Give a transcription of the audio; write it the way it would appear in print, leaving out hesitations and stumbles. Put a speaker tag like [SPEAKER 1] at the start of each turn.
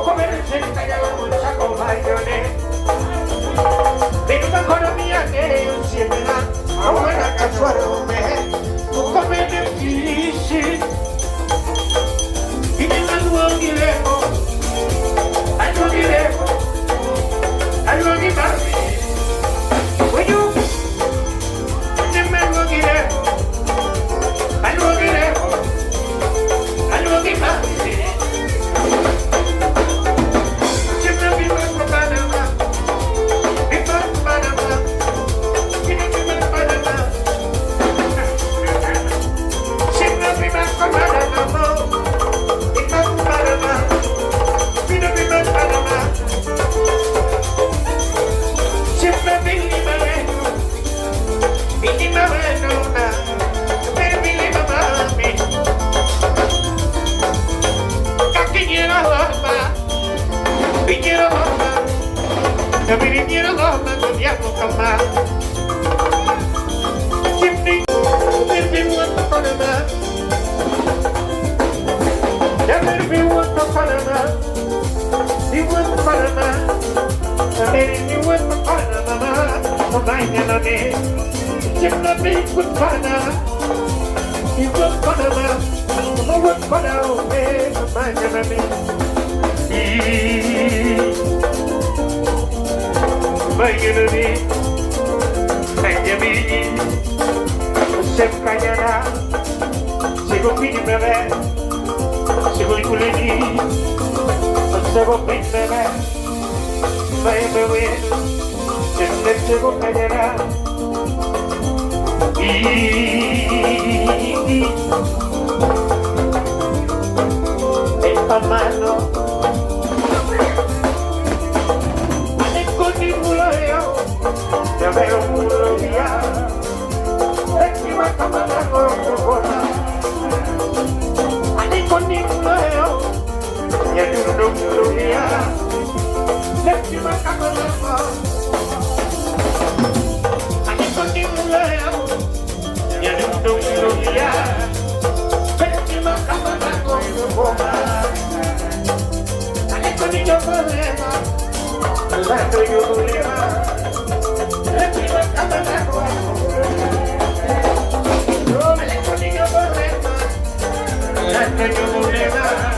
[SPEAKER 1] Come se callaba mucha copa y lloré. Venga con la mía que yo siempre la ahora casual me come de fisi y de algo diremos algo diremos oye de algo diremos algo diremos algo diremos Viniera la mano de agua calma. Chimney, everyone to Panama. Everyone to Panama. Everyone to Panama. Everyone to Panama. Mañana me. Chimney big with Panama. Everyone Panama. Everyone Panama. Mañana me. Bayununi, Benjamin, Semkayana, Sego Pinimere, Sego Kulini, Sego Pinimere, Bayabawin, Sego Kayana, Pamano. Ya veo un día, encima cámara con bola, ani con ninguno, ya un día, encima cámara ani con ninguno, ya un día, encima cámara con bola, ani con ninguno, la tuya. Yo me le ponía por rema, la que yo voleba.